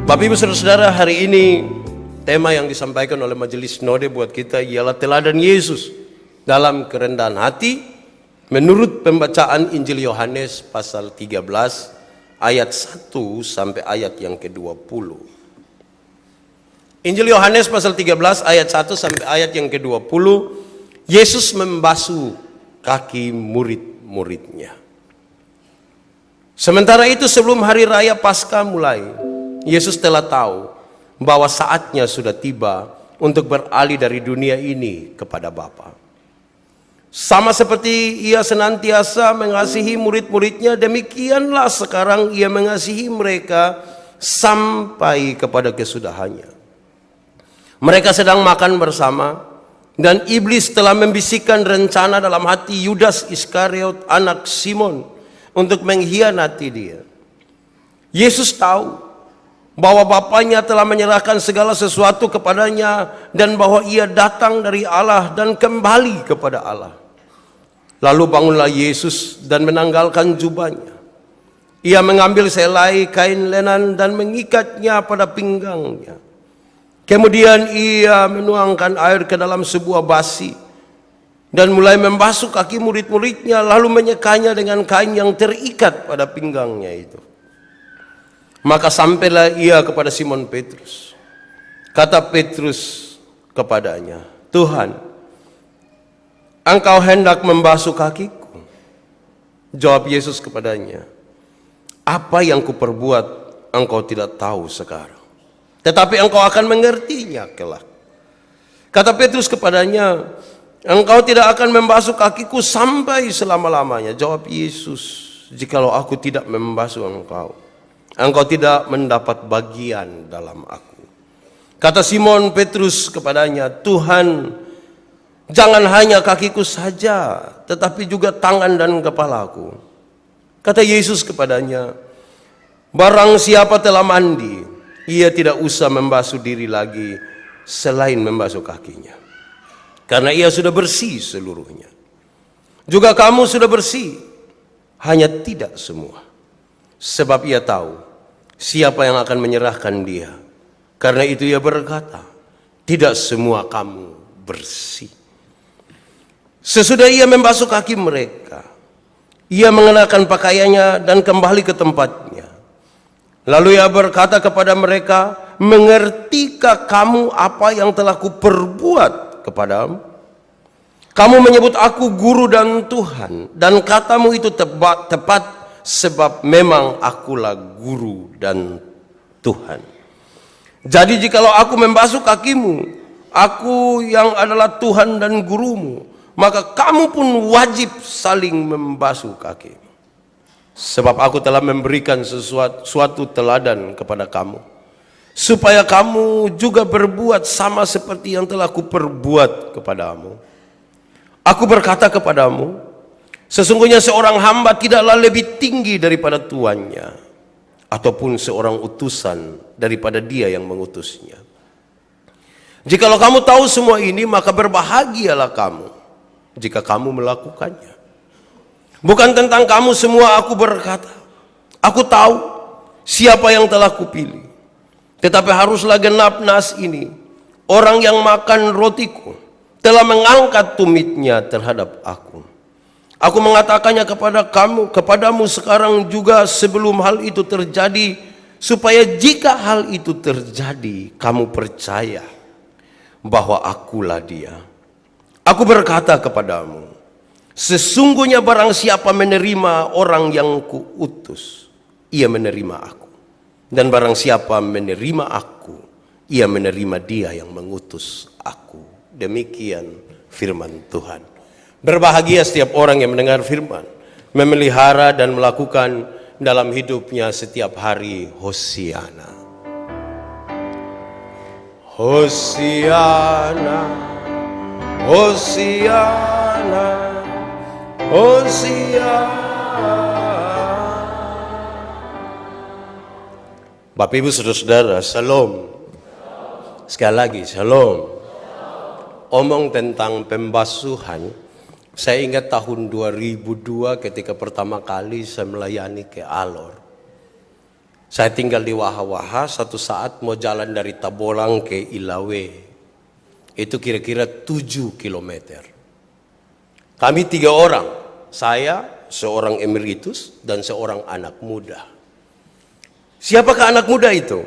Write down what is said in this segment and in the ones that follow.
Bapak Ibu Saudara-saudara, hari ini tema yang disampaikan oleh Majelis Sinode buat kita ialah teladan Yesus dalam kerendahan hati menurut pembacaan Injil Yohanes pasal 13 ayat 1 sampai ayat yang ke-20. Injil Yohanes pasal 13 ayat 1 sampai ayat yang ke-20, Yesus membasuh kaki murid-muridnya. Sementara itu sebelum hari raya Paskah mulai, Yesus telah tahu bahwa saatnya sudah tiba untuk beralih dari dunia ini kepada Bapa. Sama seperti ia senantiasa mengasihi murid-muridnya, demikianlah sekarang ia mengasihi mereka sampai kepada kesudahannya. Mereka sedang makan bersama, dan iblis telah membisikkan rencana dalam hati Yudas Iskariot, anak Simon, untuk mengkhianati dia. Yesus tahu bahwa Bapanya telah menyerahkan segala sesuatu kepadanya dan bahwa ia datang dari Allah dan kembali kepada Allah. Lalu bangunlah Yesus dan menanggalkan jubahnya. Ia mengambil selai kain lenan dan mengikatnya pada pinggangnya. Kemudian ia menuangkan air ke dalam sebuah basi dan mulai membasuh kaki murid-muridnya, lalu menyekanya dengan kain yang terikat pada pinggangnya itu. Maka sampailah ia kepada Simon Petrus. Kata Petrus kepadanya, "Tuhan, Engkau hendak membasuh kakiku?" Jawab Yesus kepadanya, "Apa yang kuperbuat engkau tidak tahu sekarang, tetapi engkau akan mengertinya kelak." Kata Petrus kepadanya, "Engkau tidak akan membasuh kakiku sampai selama-lamanya." Jawab Yesus, "Jikalau aku tidak membasuh engkau, engkau tidak mendapat bagian dalam aku." Kata Simon Petrus kepadanya, "Tuhan, jangan hanya kakiku saja, tetapi juga tangan dan kepalaku." Kata Yesus kepadanya, "Barang siapa telah mandi, ia tidak usah membasuh diri lagi selain membasuh kakinya, karena ia sudah bersih seluruhnya. Juga kamu sudah bersih, hanya tidak semua. Sebab ia tahu siapa yang akan menyerahkan dia. Karena itu ia berkata, tidak semua kamu bersih." Sesudah ia membasuh kaki mereka, ia mengenakan pakaiannya dan kembali ke tempatnya. Lalu ia berkata kepada mereka, "Mengertikah kamu apa yang telah kuperbuat kepadamu? Kamu menyebut aku guru dan Tuhan, dan katamu itu tepat, sebab memang akulah guru dan Tuhan. Jadi jikalau aku membasuh kakimu, aku yang adalah Tuhan dan gurumu, maka kamu pun wajib saling membasuh kakimu. Sebab aku telah memberikan suatu teladan kepada kamu, supaya kamu juga berbuat sama seperti yang telah kuperbuat kepadamu. Aku berkata kepadamu, sesungguhnya seorang hamba tidaklah lebih tinggi daripada tuannya, ataupun seorang utusan daripada dia yang mengutusnya. Jikalau kamu tahu semua ini, maka berbahagialah kamu jika kamu melakukannya. Bukan tentang kamu semua aku berkata, aku tahu siapa yang telah kupilih. Tetapi haruslah genap nas ini, orang yang makan rotiku telah mengangkat tumitnya terhadap aku. Aku mengatakannya kepadamu sekarang juga sebelum hal itu terjadi, supaya jika hal itu terjadi, kamu percaya bahwa akulah dia. Aku berkata kepadamu, sesungguhnya barang siapa menerima orang yang kuutus, ia menerima aku. Dan barang siapa menerima aku, ia menerima dia yang mengutus aku." Demikian firman Tuhan. Berbahagia setiap orang yang mendengar firman, memelihara dan melakukan dalam hidupnya setiap hari. Hosiana. Hosiana, Hosiana, Hosiana. Bapak Ibu Saudara-saudara, Shalom. Sekali lagi, Shalom. Omong tentang pembasuhan, saya ingat tahun 2002 ketika pertama kali saya melayani ke Alor. Saya tinggal di Waha-Waha, satu saat mau jalan dari Tabolang ke Ilawe. Itu kira-kira 7 kilometer. Kami 3 orang, saya, seorang emeritus, dan seorang anak muda. Siapakah anak muda itu?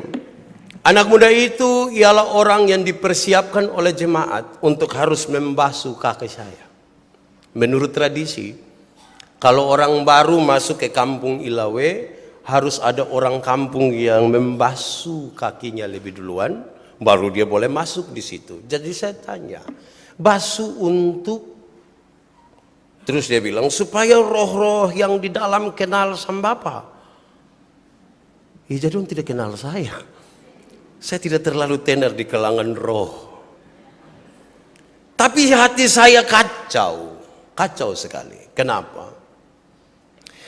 Anak muda itu ialah orang yang dipersiapkan oleh jemaat untuk harus membasuh kaki saya. Menurut tradisi, kalau orang baru masuk ke kampung Ilawe, harus ada orang kampung yang membasuh kakinya lebih duluan, baru dia boleh masuk di situ. Jadi saya tanya, basuh untuk? Terus dia bilang, supaya roh-roh yang di dalam kenal sama Bapa. Ya jadi orang tidak kenal saya. Saya tidak terlalu tenar di kalangan roh. Tapi hati saya kacau sekali. Kenapa?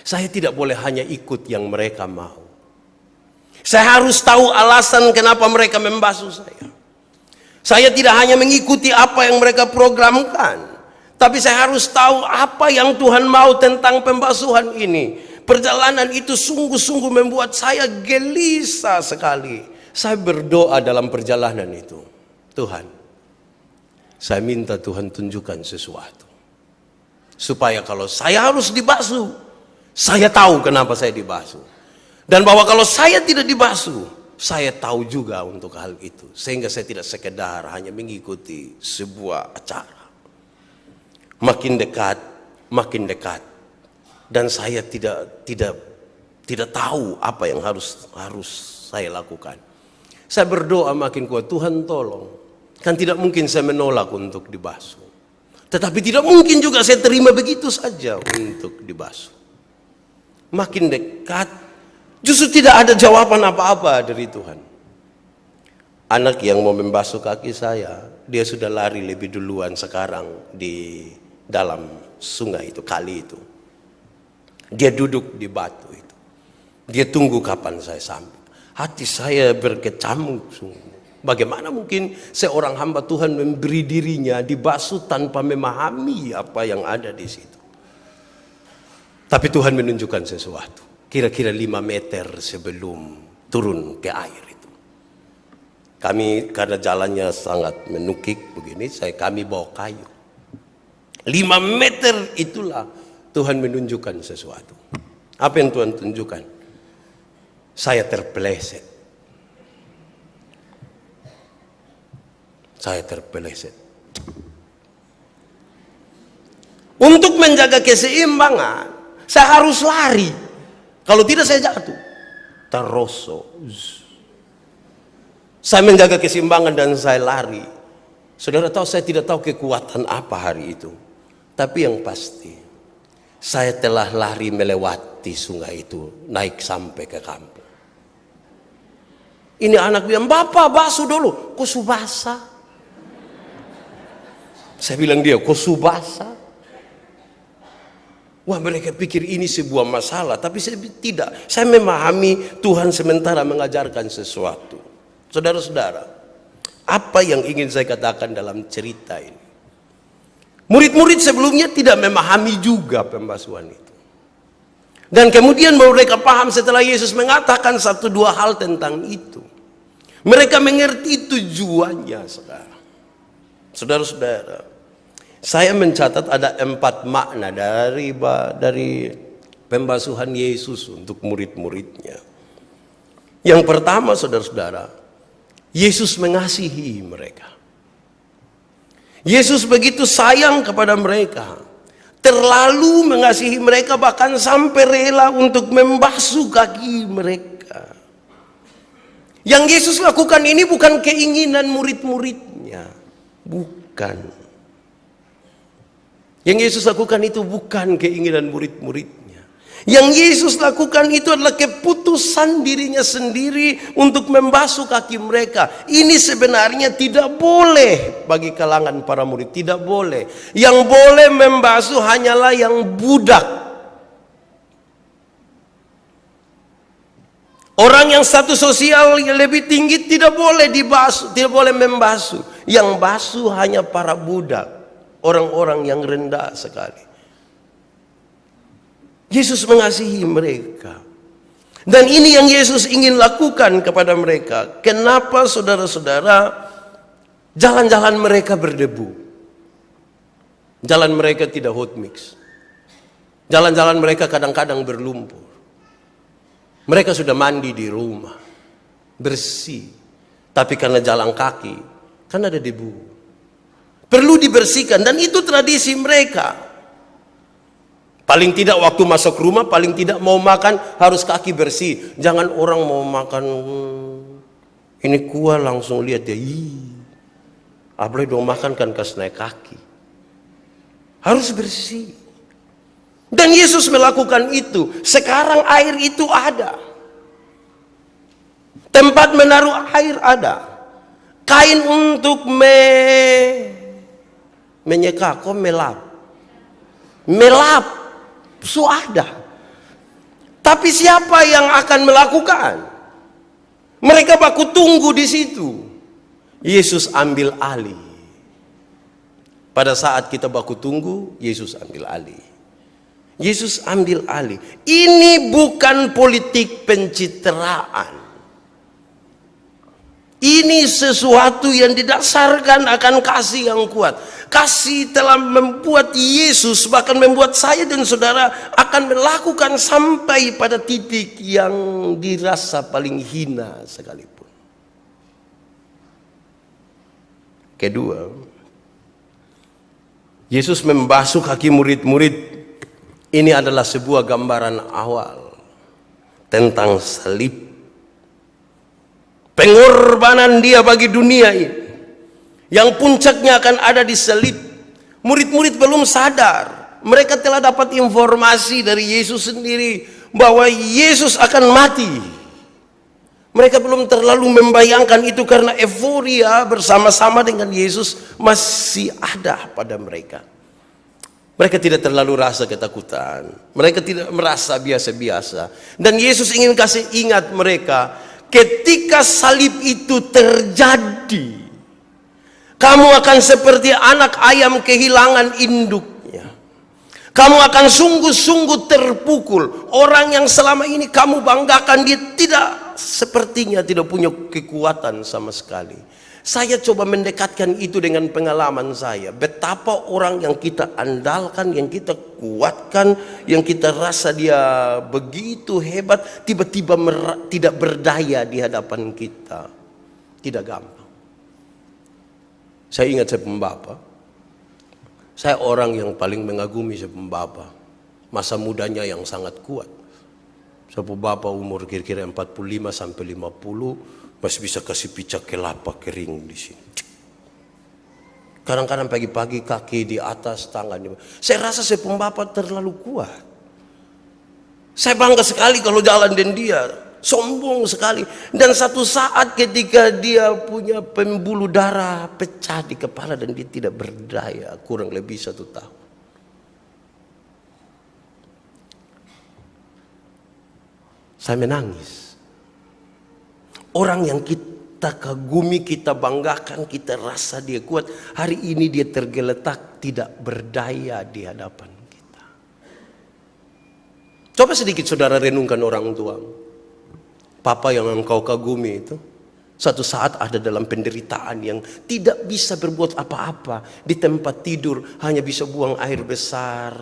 Saya tidak boleh hanya ikut yang mereka mau. Saya harus tahu alasan kenapa mereka membasuh saya. Saya tidak hanya mengikuti apa yang mereka programkan, tapi saya harus tahu apa yang Tuhan mau tentang pembasuhan ini. Perjalanan itu sungguh-sungguh membuat saya gelisah sekali. Saya berdoa dalam perjalanan itu, Tuhan, saya minta Tuhan tunjukkan sesuatu. Supaya kalau saya harus dibasuh, saya tahu kenapa saya dibasuh. Dan bahwa kalau saya tidak dibasuh, saya tahu juga untuk hal itu. Sehingga saya tidak sekedar hanya mengikuti sebuah acara. Makin dekat. Dan saya tidak tahu apa yang harus saya lakukan. Saya berdoa makin kuat, Tuhan tolong. Kan tidak mungkin saya menolak untuk dibasuh. Tetapi tidak mungkin juga saya terima begitu saja untuk dibasuh. Makin dekat, justru tidak ada jawaban apa-apa dari Tuhan. Anak yang mau membasuh kaki saya, dia sudah lari lebih duluan sekarang di dalam sungai itu, kali itu. Dia duduk di batu itu. Dia tunggu kapan saya sampai. Hati saya berkecamuk sungguh. Bagaimana mungkin seorang hamba Tuhan memberi dirinya dibasuh tanpa memahami apa yang ada di situ. Tapi Tuhan menunjukkan sesuatu. Kira-kira 5 meter sebelum turun ke air itu. Kami karena jalannya sangat menukik begini, kami bawa kayu. 5 meter itulah Tuhan menunjukkan sesuatu. Apa yang Tuhan tunjukkan? Saya terpeleset. Untuk menjaga keseimbangan, saya harus lari. Kalau tidak saya jatuh. Taroso. Saya menjaga keseimbangan dan saya lari. Saudara tahu, saya tidak tahu kekuatan apa hari itu. Tapi yang pasti, saya telah lari melewati sungai itu, naik sampai ke kampung. Ini anak bilang, Bapak basuh dulu. Kok subasa? Saya bilang dia, kok subasa? Wah, mereka pikir ini sebuah masalah. Tapi saya tidak. Saya memahami Tuhan sementara mengajarkan sesuatu. Saudara-saudara, apa yang ingin saya katakan dalam cerita ini? Murid-murid sebelumnya tidak memahami juga pembasuhan itu. Dan kemudian mereka paham setelah Yesus mengatakan 1-2 hal tentang itu. Mereka mengerti tujuannya sekarang. Saudara-saudara, saya mencatat ada 4 makna dari pembasuhan Yesus untuk murid-muridnya. Yang pertama, saudara-saudara, Yesus mengasihi mereka. Yesus begitu sayang kepada mereka, terlalu mengasihi mereka, bahkan sampai rela untuk membasuh kaki mereka. Yang Yesus lakukan ini bukan keinginan murid-muridnya, bukan. Yang Yesus lakukan itu bukan keinginan murid-muridnya. Yang Yesus lakukan itu adalah keputusan dirinya sendiri untuk membasuh kaki mereka. Ini sebenarnya tidak boleh bagi kalangan para murid, tidak boleh. Yang boleh membasuh hanyalah yang budak. Orang yang status sosial yang lebih tinggi tidak boleh dibasuh, tidak boleh membasuh. Yang basuh hanya para budak, orang-orang yang rendah sekali. Yesus mengasihi mereka. Dan ini yang Yesus ingin lakukan kepada mereka. Kenapa saudara-saudara jalan-jalan mereka berdebu? Jalan mereka tidak hot mix. Jalan-jalan mereka kadang-kadang berlumpur. Mereka sudah mandi di rumah, bersih. Tapi karena jalan kaki, kan ada debu. Perlu dibersihkan dan itu tradisi mereka. Paling tidak waktu masuk rumah, paling tidak mau makan harus kaki bersih. Jangan orang mau makan ini kuah langsung lihat dia. Apalagi dong makan kan kas naik kaki. Harus bersih. Dan Yesus melakukan itu. Sekarang air itu ada. Tempat menaruh air ada. Kain untuk menyeka, kok melap. Melap. So ada. Tapi siapa yang akan melakukan? Mereka baku tunggu di situ. Yesus ambil alih. Pada saat kita baku tunggu, Yesus ambil alih. Yesus ambil alih. Ini bukan politik pencitraan. Ini sesuatu yang didasarkan akan kasih yang kuat. Kasih telah membuat Yesus, bahkan membuat saya dan saudara akan melakukan sampai pada titik yang dirasa paling hina sekalipun. Kedua, Yesus membasuh kaki murid-murid. Ini adalah sebuah gambaran awal tentang salib. Pengorbanan dia bagi dunia ini. Yang puncaknya akan ada di salib. Murid-murid belum sadar. Mereka telah dapat informasi dari Yesus sendiri bahwa Yesus akan mati. Mereka belum terlalu membayangkan itu karena euforia bersama-sama dengan Yesus masih ada pada mereka. Mereka tidak terlalu rasa ketakutan. Mereka tidak merasa biasa-biasa. Dan Yesus ingin kasih ingat mereka, ketika salib itu terjadi, kamu akan seperti anak ayam kehilangan induknya. Kamu akan sungguh-sungguh terpukul. Orang yang selama ini kamu banggakan, dia sepertinya tidak punya kekuatan sama sekali. Saya coba mendekatkan itu dengan pengalaman saya. Betapa orang yang kita andalkan, yang kita kuatkan, yang kita rasa dia begitu hebat, tiba-tiba tidak berdaya di hadapan kita. Tidak gampang. Saya ingat saya pembapa. Saya orang yang paling mengagumi saya pembapa. Masa mudanya yang sangat kuat. Saya pembapa umur kira-kira 45 sampai 50. Masih bisa kasih picak kelapa kering di sini. Kadang-kadang pagi-pagi kaki di atas, tangan di bawah. Saya rasa saya pembapa terlalu kuat. Saya bangga sekali kalau jalan dengan dia. Sombong sekali. Dan satu saat ketika dia punya pembuluh darah pecah di kepala dan dia tidak berdaya. Kurang lebih 1 tahun. Saya menangis. Orang yang kita kagumi, kita banggakan, kita rasa dia kuat, hari ini dia tergeletak, tidak berdaya di hadapan kita. Coba sedikit saudara renungkan orang tuamu. Papa yang engkau kagumi itu, satu saat ada dalam penderitaan yang tidak bisa berbuat apa-apa. Di tempat tidur hanya bisa buang air besar,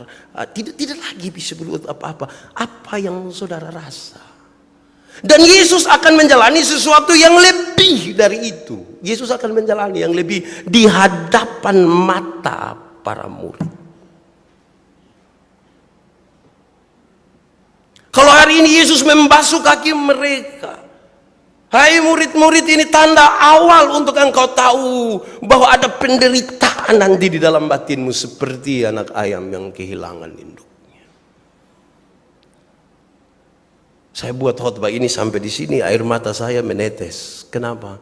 tidak lagi bisa berbuat apa-apa. Apa yang saudara rasa? Dan Yesus akan menjalani sesuatu yang lebih dari itu. Yesus akan menjalani yang lebih di hadapan mata para murid. Kalau hari ini Yesus membasuh kaki mereka, hai murid-murid, ini tanda awal untuk engkau tahu bahwa ada penderitaan nanti di dalam batinmu seperti anak ayam yang kehilangan induk. Saya buat khotbah ini sampai di sini air mata saya menetes. Kenapa?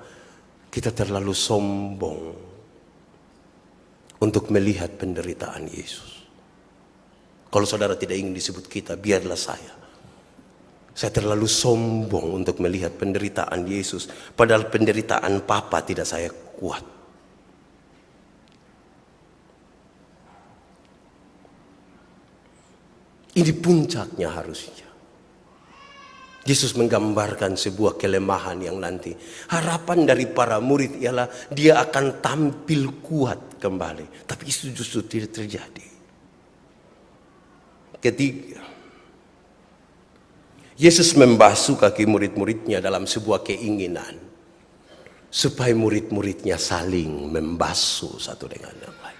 Kita terlalu sombong untuk melihat penderitaan Yesus. Kalau saudara tidak ingin disebut kita, biarlah saya. Saya terlalu sombong untuk melihat penderitaan Yesus. Padahal penderitaan Papa tidak saya kuat. Ini puncaknya harusnya. Yesus menggambarkan sebuah kelemahan yang nanti harapan dari para murid ialah dia akan tampil kuat kembali. Tapi itu justru tidak terjadi. Ketiga, Yesus membasuh kaki murid-muridnya dalam sebuah keinginan supaya murid-muridnya saling membasuh satu dengan yang lain.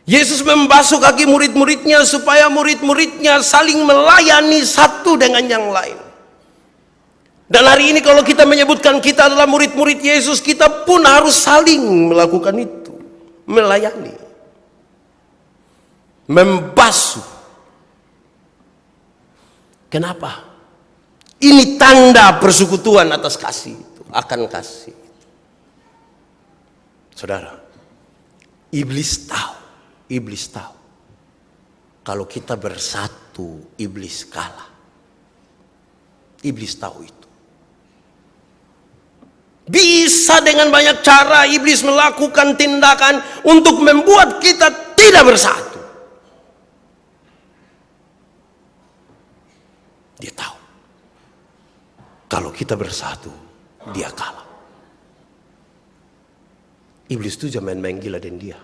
Yesus membasuh kaki murid-muridnya supaya murid-muridnya saling melayani satu dengan yang lain. Dan hari ini kalau kita menyebutkan kita adalah murid-murid Yesus, kita pun harus saling melakukan itu. Melayani. Membasuh. Kenapa? Ini tanda persekutuan atas kasih itu. Akan kasih. Saudara, iblis tahu. Iblis tahu. Kalau kita bersatu, iblis kalah. Iblis tahu itu. Bisa dengan banyak cara iblis melakukan tindakan untuk membuat kita tidak bersatu. Dia tahu. Kalau kita bersatu, dia kalah. Iblis itu jangan main-main gila dengan dia.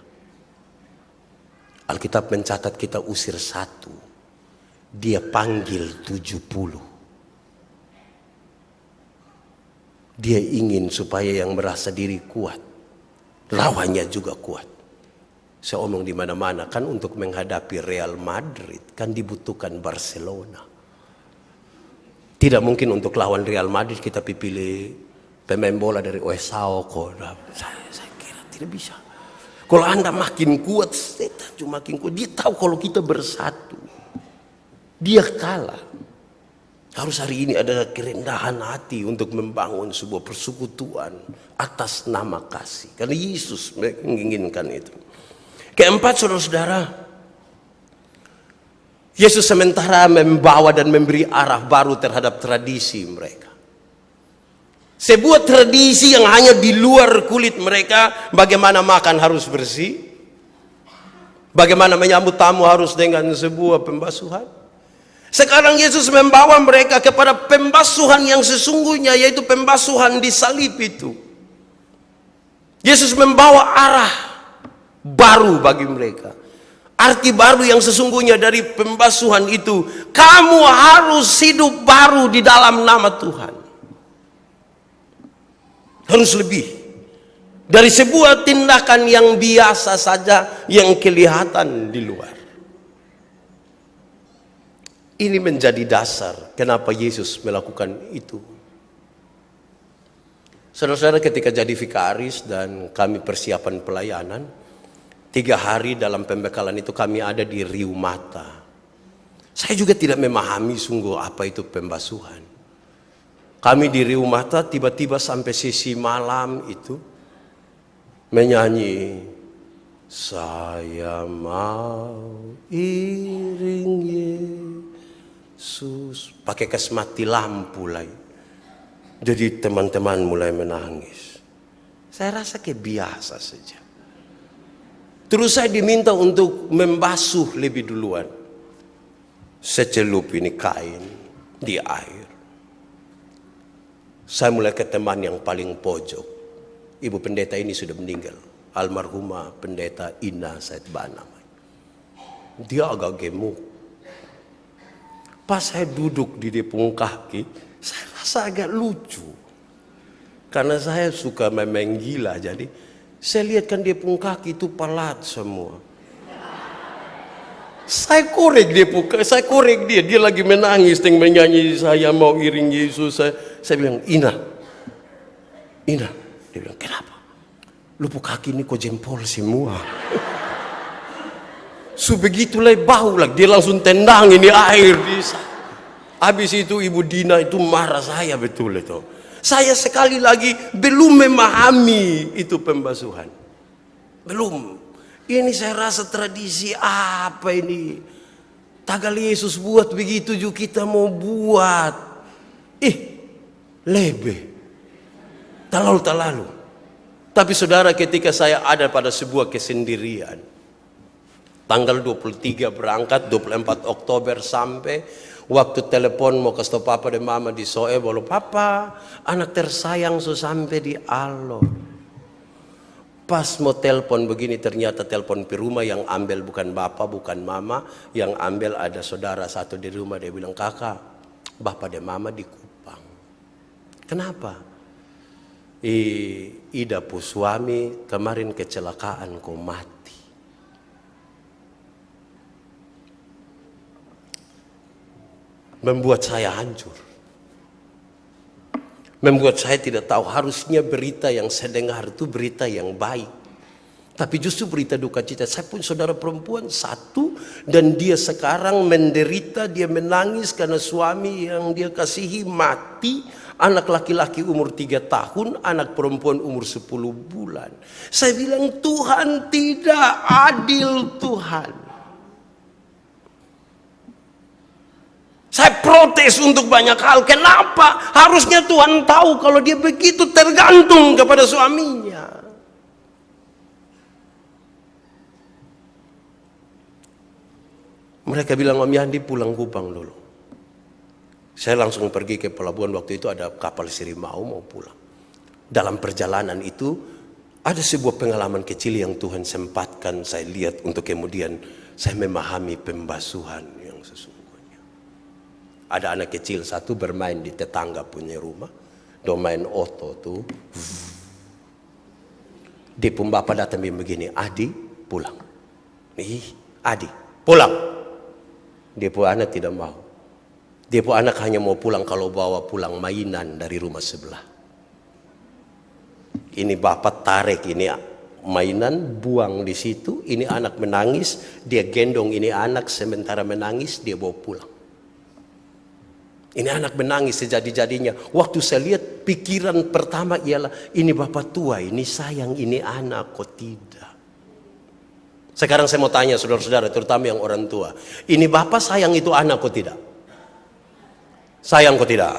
Alkitab mencatat kita usir 1. Dia panggil 70. Dia ingin supaya yang merasa diri kuat, lawannya juga kuat. Saya omong di mana-mana kan untuk menghadapi Real Madrid kan dibutuhkan Barcelona. Tidak mungkin untuk lawan Real Madrid kita pilih pemain bola dari USA. Saya kira tidak bisa. Kalau Anda makin kuat, setan cuma makin kuat. Dia tahu kalau kita bersatu, dia kalah. Harus hari ini ada kerendahan hati untuk membangun sebuah persekutuan atas nama kasih. Karena Yesus menginginkan itu. Keempat, saudara-saudara, Yesus sementara membawa dan memberi arah baru terhadap tradisi mereka. Sebuah tradisi yang hanya di luar kulit mereka, bagaimana makan harus bersih, bagaimana menyambut tamu harus dengan sebuah pembasuhan. Sekarang Yesus membawa mereka kepada pembasuhan yang sesungguhnya, yaitu pembasuhan di salib itu. Yesus membawa arah baru bagi mereka. Arti baru yang sesungguhnya dari pembasuhan itu, kamu harus hidup baru di dalam nama Tuhan. Harus lebih dari sebuah tindakan yang biasa saja yang kelihatan di luar. Ini menjadi dasar kenapa Yesus melakukan itu. Saudara-saudara, ketika jadi vikaris dan kami persiapan pelayanan, 3 hari dalam pembekalan itu kami ada di Riu Mata. Saya juga tidak memahami sungguh apa itu pembasuhan. Kami di Riu Mata tiba-tiba sampai sesi malam itu menyanyi, saya mau iring Yesus. Pakai kas mati lampu lagi. Jadi teman-teman mulai menangis. Saya rasa kayak biasa saja. Terus saya diminta untuk membasuh lebih duluan. Secelup ini kain di air. Saya mulai ke teman yang paling pojok. Ibu pendeta ini sudah meninggal. Almarhumah pendeta Ina Saidbana. Dia agak gemuk. Pas saya duduk di depung kaki, saya rasa agak lucu. Karena saya suka main gila, jadi saya lihat kan depung kaki itu pelat semua. Saya korek dia, dia lagi menangis, menyanyi saya mau iring Yesus. Saya bilang, Ina. Dia bilang, kenapa? Lupu kaki ini kok jempol semua. Sebegitulah bau lah, dia langsung tendang ini air. Habis itu Ibu Dina itu marah saya betul itu. Saya sekali lagi belum memahami itu pembasuhan. Belum. Ini saya rasa tradisi apa ini? Tagal Yesus buat begitu juga kita mau buat. Lebih. Terlalu. Tapi saudara, ketika saya ada pada sebuah kesendirian, Tanggal 23 berangkat, 24 Oktober sampai. Waktu telepon mau kasih tau papa dan mama di Soe, bolo papa, anak tersayang so sampai di Alor. Pas mau telepon begini ternyata telepon di rumah, yang ambil bukan bapak, bukan mama, yang ambil ada saudara satu di rumah. Dia bilang, kakak, bapak dan mama di Kupang. Kenapa? Ida pu suami kemarin kecelakaan kok mati. Membuat saya hancur. Membuat saya tidak tahu, harusnya berita yang saya dengar itu berita yang baik. Tapi justru berita duka cita. Saya punya saudara perempuan satu, dan dia sekarang menderita, dia menangis karena suami yang dia kasihi mati. Anak laki-laki umur 3 tahun, anak perempuan umur 10 bulan. Saya bilang, Tuhan tidak adil, Tuhan. Saya protes untuk banyak hal. Kenapa? Harusnya Tuhan tahu kalau dia begitu tergantung kepada suaminya. Mereka bilang, Om Yandi pulang Kupang dulu. Saya langsung pergi ke pelabuhan. Waktu itu ada kapal Sirimau mau pulang. Dalam perjalanan itu ada sebuah pengalaman kecil yang Tuhan sempatkan saya lihat untuk kemudian saya memahami pembasuhan yang sesungguhnya. Ada anak kecil satu bermain di tetangga punya rumah. Dia main oto tuh. Dia pun bapak datang begini, Adi pulang. Adi pulang. Dia pun anak tidak mau. Dia pun anak hanya mau pulang kalau bawa pulang mainan dari rumah sebelah. Ini bapak tarik ini mainan, buang di situ. Ini anak menangis, dia gendong ini anak, sementara menangis dia bawa pulang. Ini anak menangis sejadi-jadinya. Waktu saya lihat, pikiran pertama ialah, ini bapak tua, ini sayang, ini anak, kok tidak. Sekarang saya mau tanya saudara-saudara, terutama yang orang tua. Ini bapak sayang itu anak, kok tidak? Sayang, kok tidak?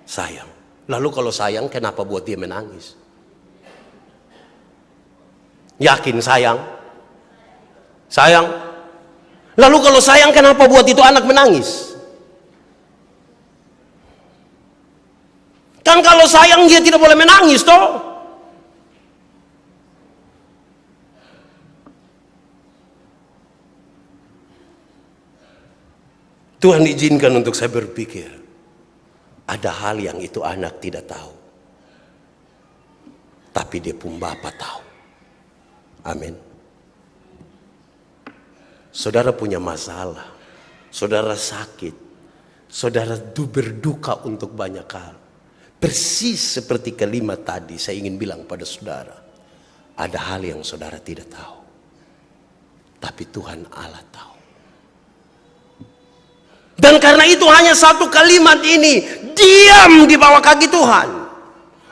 Sayang. Lalu kalau sayang, kenapa buat dia menangis? Yakin sayang? Sayang. Lalu kalau sayang, kenapa buat itu anak menangis? Kan kalau sayang dia tidak boleh menangis toh. Tuhan izinkan untuk saya berpikir, ada hal yang itu anak tidak tahu, tapi dia pun bapak tahu. Amin. Saudara punya masalah, saudara sakit, saudara berduka untuk banyak hal. Persis seperti kalimat tadi, saya ingin bilang pada saudara, ada hal yang saudara tidak tahu, tapi Tuhan Allah tahu. Dan karena itu hanya satu kalimat ini, diam di bawah kaki Tuhan.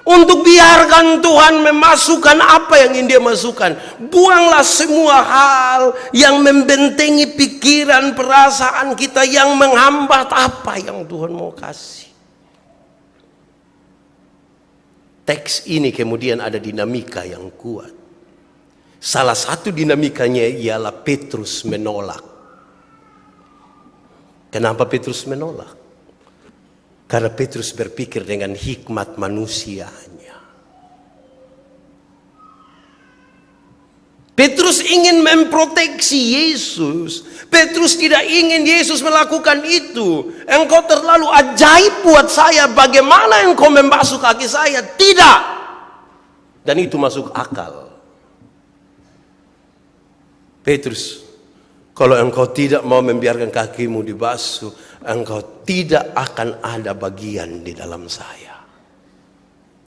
Untuk biarkan Tuhan memasukkan apa yang ingin dia masukkan. Buanglah semua hal yang membentengi pikiran, perasaan kita, yang menghambat apa yang Tuhan mau kasih. Teks ini kemudian ada dinamika yang kuat. Salah satu dinamikanya ialah Petrus menolak. Kenapa Petrus menolak? Karena Petrus berpikir dengan hikmat manusianya. Petrus ingin memproteksi Yesus. Petrus tidak ingin Yesus melakukan itu. Engkau terlalu ajaib buat saya. Bagaimana engkau membasuh kaki saya? Tidak. Dan itu masuk akal. Petrus, kalau engkau tidak mau membiarkan kakimu dibasuh, engkau tidak akan ada bagian di dalam saya.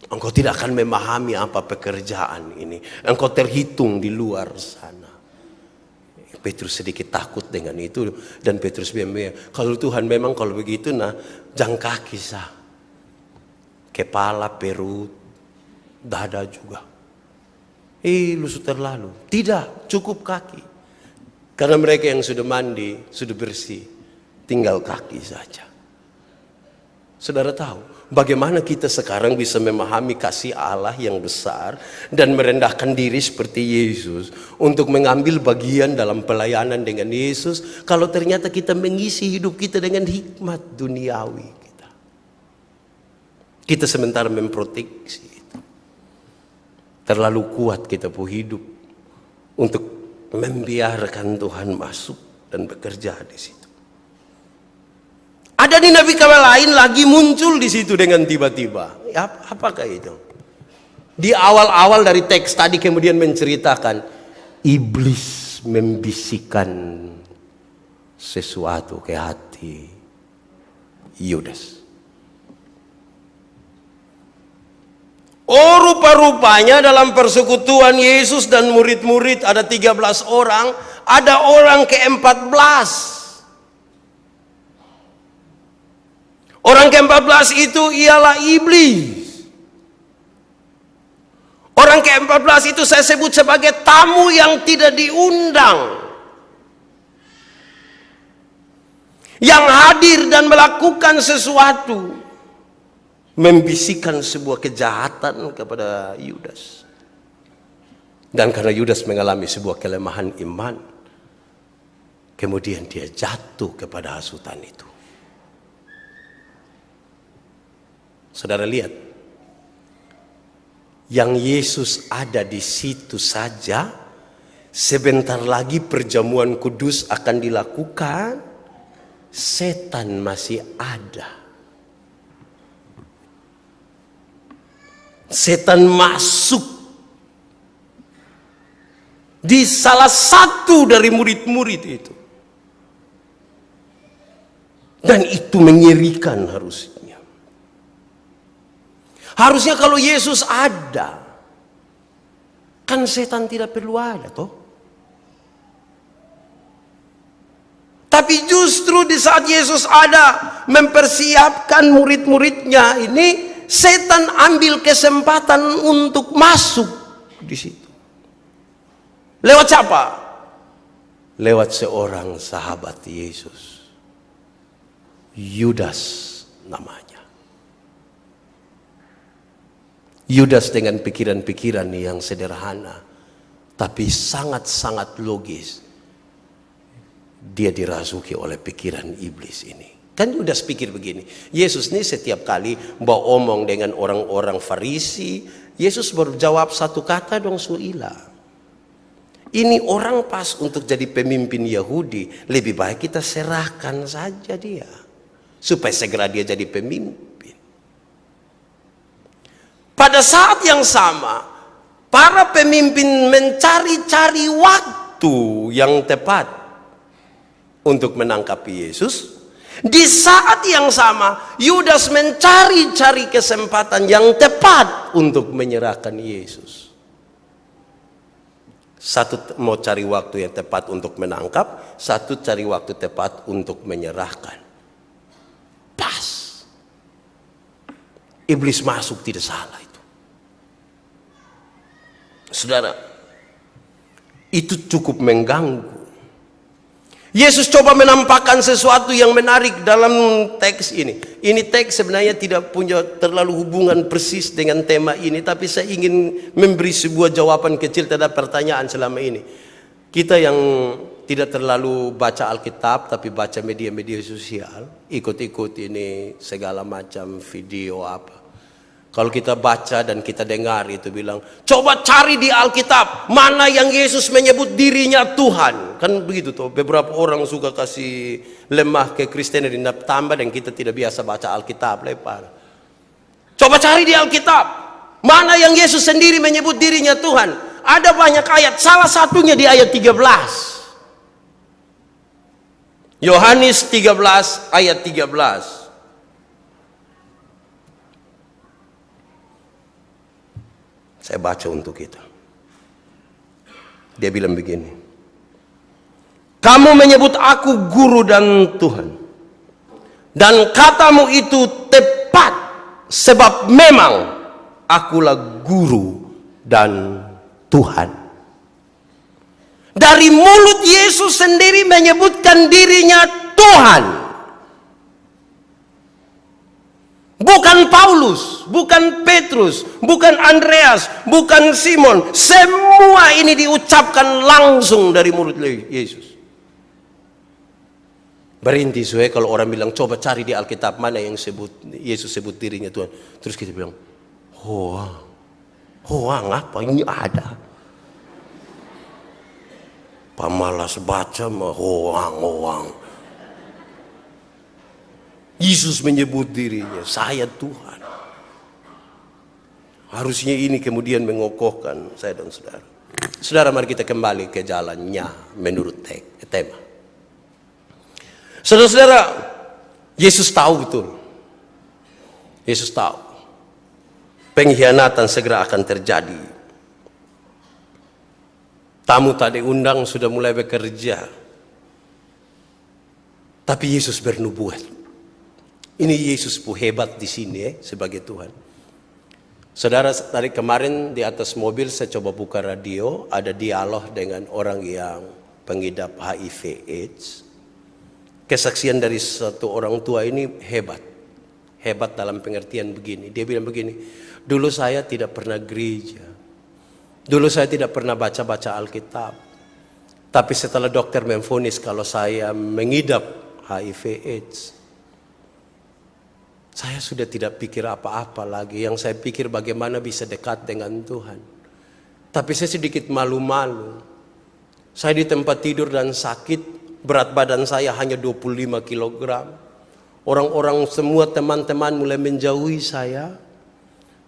Engkau tidak akan memahami apa pekerjaan ini. Engkau terhitung di luar sana. Petrus sedikit takut dengan itu. Dan Petrus bilang, kalau Tuhan memang kalau begitu, nah jangan kaki sah. Kepala, perut, dada juga. Lu sudah terlalu. Tidak, cukup kaki. Karena mereka yang sudah mandi, sudah bersih, tinggal kaki saja. Saudara tahu, bagaimana kita sekarang bisa memahami kasih Allah yang besar dan merendahkan diri seperti Yesus untuk mengambil bagian dalam pelayanan dengan Yesus, kalau ternyata kita mengisi hidup kita dengan hikmat duniawi kita. Kita sementara memproteksi itu. Terlalu kuat kita pun hidup untuk membiarkan Tuhan masuk dan bekerja di situ. Ada di nabi lain lagi muncul di situ dengan tiba-tiba. Ya, apakah itu? Di awal-awal dari teks tadi kemudian menceritakan iblis membisikkan sesuatu ke hati Yudas. Oh, rupa-rupanya dalam persekutuan Yesus dan murid-murid ada 13 orang, ada orang ke-14. Orang ke-14 itu ialah iblis. Orang ke-14 itu saya sebut sebagai tamu yang tidak diundang. Yang hadir dan melakukan sesuatu. Membisikkan sebuah kejahatan kepada Yudas. Dan karena Yudas mengalami sebuah kelemahan iman, kemudian dia jatuh kepada hasutan itu. Saudara lihat, yang Yesus ada di situ saja, sebentar lagi perjamuan kudus akan dilakukan, setan masih ada. Setan masuk di salah satu dari murid-murid itu. Dan itu mengerikan harusnya. Harusnya kalau Yesus ada, kan setan tidak perlu ada toh. Tapi justru di saat Yesus ada mempersiapkan murid-muridnya ini, setan ambil kesempatan untuk masuk di situ. Lewat siapa? Lewat seorang sahabat Yesus. Yudas namanya. Yudas dengan pikiran-pikiran yang sederhana, tapi sangat-sangat logis. Dia dirasuki oleh pikiran iblis ini. Kan Yudas pikir begini, Yesus ini setiap kali bawa omong dengan orang-orang Farisi, Yesus baru jawab satu kata dong, suila. Ini orang pas untuk jadi pemimpin Yahudi, lebih baik kita serahkan saja dia, supaya segera dia jadi pemimpin. Pada saat yang sama, para pemimpin mencari-cari waktu yang tepat untuk menangkap Yesus. Di saat yang sama, Yudas mencari-cari kesempatan yang tepat untuk menyerahkan Yesus. Satu mau cari waktu yang tepat untuk menangkap, satu cari waktu tepat untuk menyerahkan. Pas. Iblis masuk tidak salah. Saudara, itu cukup mengganggu. Yesus coba menampakkan sesuatu yang menarik dalam teks ini. Ini teks sebenarnya tidak punya terlalu hubungan persis dengan tema ini, tapi saya ingin memberi sebuah jawaban kecil terhadap pertanyaan selama ini. Kita yang tidak terlalu baca Alkitab, tapi baca media-media sosial, ikut-ikut ini segala macam video apa. Kalau kita baca dan kita dengar itu bilang, coba cari di Alkitab mana yang Yesus menyebut dirinya Tuhan. Kan begitu tuh, beberapa orang suka kasih lemah ke Kristenan tambah dan kita tidak biasa baca Alkitab, lepar. Coba cari di Alkitab mana yang Yesus sendiri menyebut dirinya Tuhan. Ada banyak ayat, salah satunya di ayat 13. Yohanes 13 ayat 13. Saya baca untuk kita. Dia bilang begini. Kamu menyebut aku guru dan Tuhan. Dan katamu itu tepat. Sebab memang akulah guru dan Tuhan. Dari mulut Yesus sendiri menyebutkan dirinya Tuhan. Bukan Paulus, bukan Petrus, bukan Andreas, bukan Simon. Semua ini diucapkan langsung dari mulut Yesus. Berhenti kalau orang bilang coba cari di Alkitab mana yang Yesus sebut dirinya Tuhan. Terus kita bilang, hoang apa ini ada? Pemalas baca mah hoang. Yesus menyebut dirinya, saya Tuhan. Harusnya ini kemudian mengokohkan saya dan saudara. Saudara, mari kita kembali ke jalannya menurut tema. Saudara-saudara, Yesus tahu betul. Yesus tahu pengkhianatan segera akan terjadi. Tamu tak diundang sudah mulai bekerja. Tapi Yesus bernubuat. Ini Yesus hebat di sini sebagai Tuhan. Saudara, tadi kemarin di atas mobil saya coba buka radio, ada dialog dengan orang yang pengidap HIV/AIDS. Kesaksian dari satu orang tua ini hebat. Hebat dalam pengertian begini. Dia bilang begini, dulu saya tidak pernah gereja. Dulu saya tidak pernah baca-baca Alkitab. Tapi setelah dokter memvonis kalau saya mengidap HIV/AIDS, saya sudah tidak pikir apa-apa lagi. Yang saya pikir bagaimana bisa dekat dengan Tuhan. Tapi saya sedikit malu-malu. Saya di tempat tidur dan sakit. Berat badan saya hanya 25 kilogram. Orang-orang semua teman-teman mulai menjauhi saya.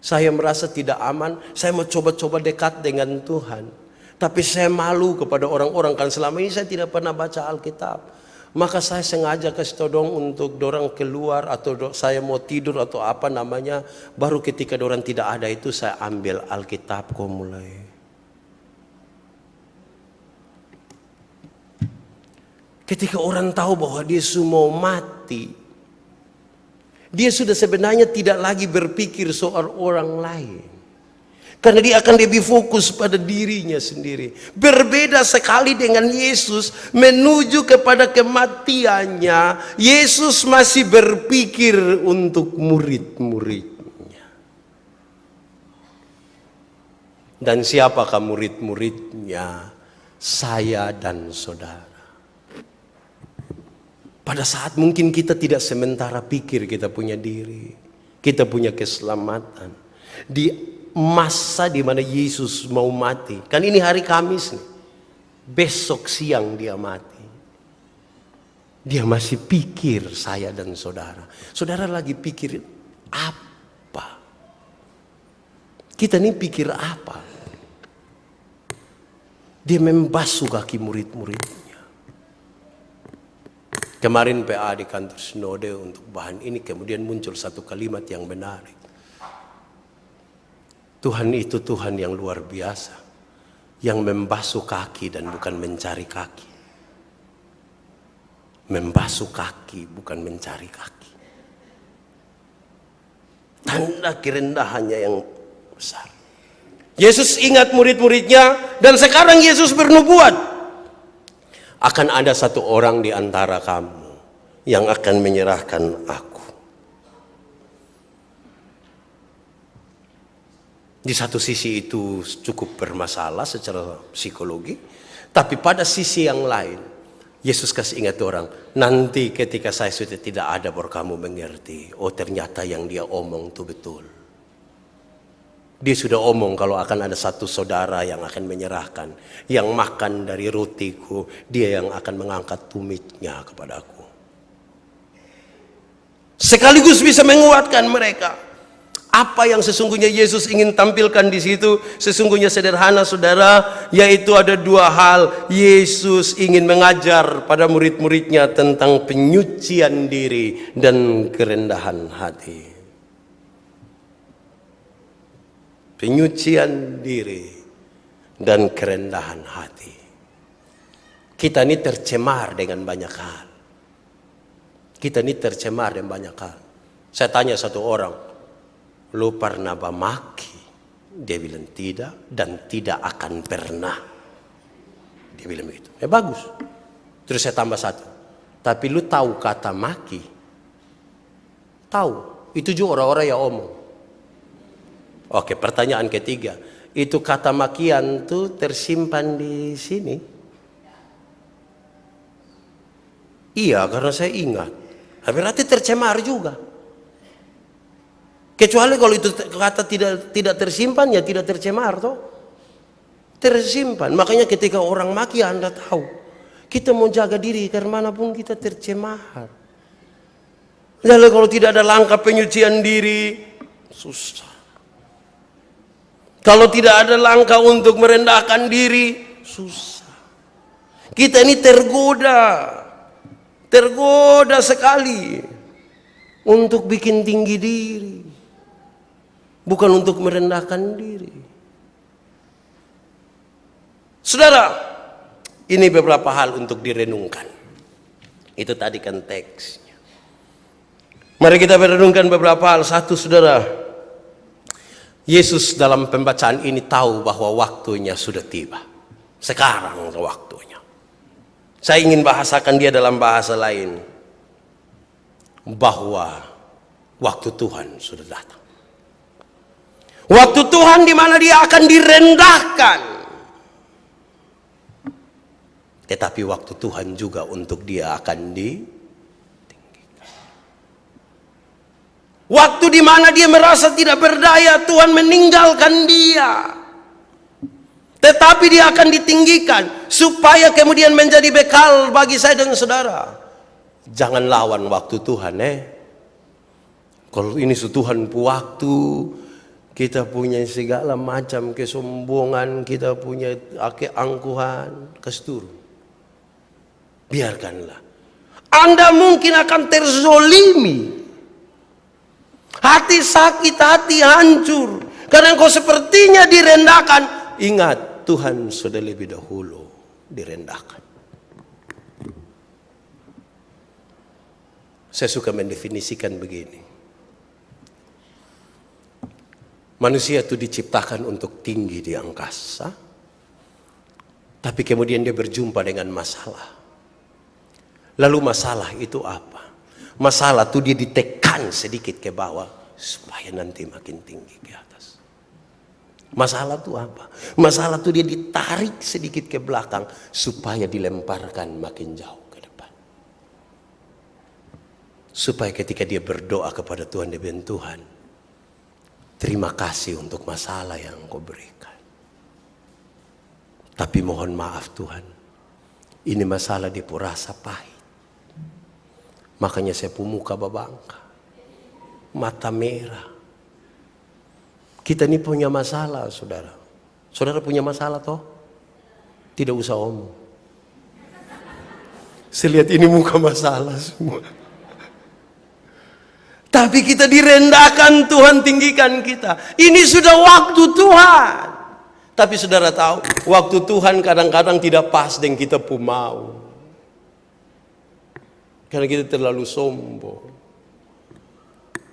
Saya merasa tidak aman. Saya mau coba-coba dekat dengan Tuhan. Tapi saya malu kepada orang-orang. Kan selama ini saya tidak pernah baca Alkitab. Maka saya sengaja kasih todong untuk dorang keluar atau saya mau tidur atau apa namanya. Baru ketika dorang tidak ada itu saya ambil Alkitab mulai. Ketika orang tahu bahwa dia semua mati, dia sudah sebenarnya tidak lagi berpikir soal orang lain. Karena dia akan lebih fokus pada dirinya sendiri. Berbeda sekali dengan Yesus menuju kepada kematiannya. Yesus masih berpikir untuk murid-muridnya. Dan siapakah murid-muridnya? Saya dan saudara. Pada saat mungkin kita tidak sementara pikir kita punya diri. Kita punya keselamatan. Di masa di mana Yesus mau mati. Kan ini hari Kamis nih. Besok siang dia mati. Dia masih pikir saya dan saudara. Saudara lagi pikir apa? Kita ini pikir apa? Dia membasuh kaki murid-muridnya. Kemarin PA di kantor Sinode untuk bahan ini kemudian muncul satu kalimat yang menarik. Tuhan itu Tuhan yang luar biasa. Yang membasuh kaki dan bukan mencari kaki. Membasuh kaki bukan mencari kaki. Tanda kerendahannya yang besar. Yesus ingat murid-muridnya dan sekarang Yesus bernubuat. Akan ada satu orang di antara kamu yang akan menyerahkan aku. Di satu sisi itu cukup bermasalah secara psikologi. Tapi pada sisi yang lain, Yesus kasih ingat orang, nanti ketika saya sudah tidak ada baru kamu mengerti. Oh ternyata yang dia omong itu betul. Dia sudah omong kalau akan ada satu saudara yang akan menyerahkan. Yang makan dari rotiku, dia yang akan mengangkat tumitnya kepadaku. Sekaligus bisa menguatkan mereka. Apa yang sesungguhnya Yesus ingin tampilkan di situ sesungguhnya sederhana saudara, yaitu ada dua hal. Yesus ingin mengajar pada murid-muridnya tentang penyucian diri dan kerendahan hati. Penyucian diri dan kerendahan hati. Kita ini tercemar dengan banyak hal. Kita ini tercemar dengan banyak hal. Saya tanya satu orang, lu pernah maki? Dia bilang tidak dan tidak akan pernah. Dia bilang begitu. Ya bagus. Terus saya tambah satu. Tapi lu tahu kata maki? Tahu. Itu juga orang-orang yang omong. Oke, pertanyaan ketiga. Itu kata makian tuh tersimpan di sini? Iya, karena saya ingat. Berarti tercemar juga. Kecuali kalau itu kata tidak tersimpan, ya tidak tercemar toh. Tersimpan. Makanya ketika orang maki, Anda tahu, kita mau jaga diri karena manapun kita tercemar. Lalu kalau tidak ada langkah penyucian diri, susah. Kalau tidak ada langkah untuk merendahkan diri, susah. Kita ini tergoda sekali untuk bikin tinggi diri, bukan untuk merendahkan diri. Saudara, ini beberapa hal untuk direnungkan. Itu tadi kan teksnya. Mari kita merenungkan beberapa hal. Satu, saudara, Yesus dalam pembacaan ini tahu bahwa waktunya sudah tiba. Sekarang waktunya. Saya ingin bahasakan dia dalam bahasa lain. Bahwa waktu Tuhan sudah datang. Waktu Tuhan di mana dia akan direndahkan. Tetapi waktu Tuhan juga untuk dia akan ditinggikan. Waktu di mana dia merasa tidak berdaya, Tuhan meninggalkan dia. Tetapi dia akan ditinggikan supaya kemudian menjadi bekal bagi saya dan saudara. Jangan lawan waktu Tuhan, Kalau ini Tuhan waktu, kita punya segala macam kesombongan, kita punya keangkuhan, kasih biarkanlah. Anda mungkin akan terzolimi. Hati sakit, hati hancur. Karena engkau sepertinya direndahkan. Ingat, Tuhan sudah lebih dahulu direndahkan. Saya suka mendefinisikan begini. Manusia itu diciptakan untuk tinggi di angkasa. Tapi kemudian dia berjumpa dengan masalah. Lalu masalah itu apa? Masalah itu dia ditekan sedikit ke bawah supaya nanti makin tinggi ke atas. Masalah itu apa? Masalah itu dia ditarik sedikit ke belakang supaya dilemparkan makin jauh ke depan. Supaya ketika dia berdoa kepada Tuhan, dia bilang, Tuhan, terima kasih untuk masalah yang Kau berikan. Tapi mohon maaf Tuhan, ini masalah dia rasa pahit. Makanya saya muka babangka, mata merah. Kita ini punya masalah, saudara. Saudara punya masalah toh? Tidak usah omong. Saya lihat ini muka masalah semua. Tapi kita direndahkan, Tuhan tinggikan kita. Ini sudah waktu Tuhan. Tapi saudara tahu, waktu Tuhan kadang-kadang tidak pas dengan kita pun mau. Karena kita terlalu sombong.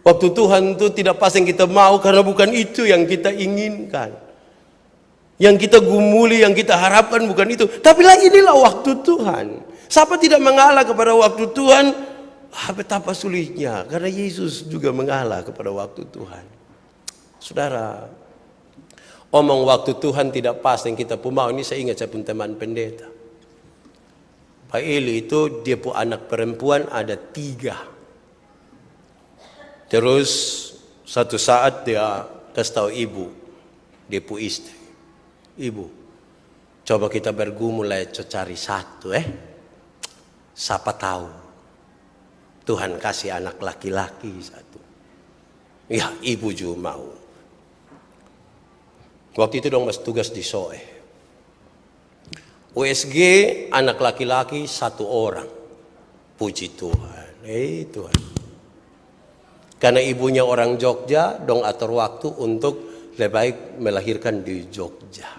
Waktu Tuhan itu tidak pas yang kita mau karena bukan itu yang kita inginkan. Yang kita gumuli, yang kita harapkan bukan itu. Tapi inilah waktu Tuhan. Siapa tidak mengalah kepada waktu Tuhan? Betapa sulitnya. Karena Yesus juga mengalah kepada waktu Tuhan. Saudara, omong waktu Tuhan tidak pas yang kita pun mau. Ini saya ingat saya pun teman pendeta. Pak Eli itu dia pun anak perempuan ada 3. Terus satu saat dia kasih tahu ibu, dia pun istri, ibu, coba kita bergumul cari satu, siapa tahu Tuhan kasih anak laki-laki satu. Ya ibu juga mau. Waktu itu dong mas tugas di Soe. USG anak laki-laki 1 orang. Puji Tuhan. Tuhan. Karena ibunya orang Jogja, dong atur waktu untuk lebih baik melahirkan di Jogja.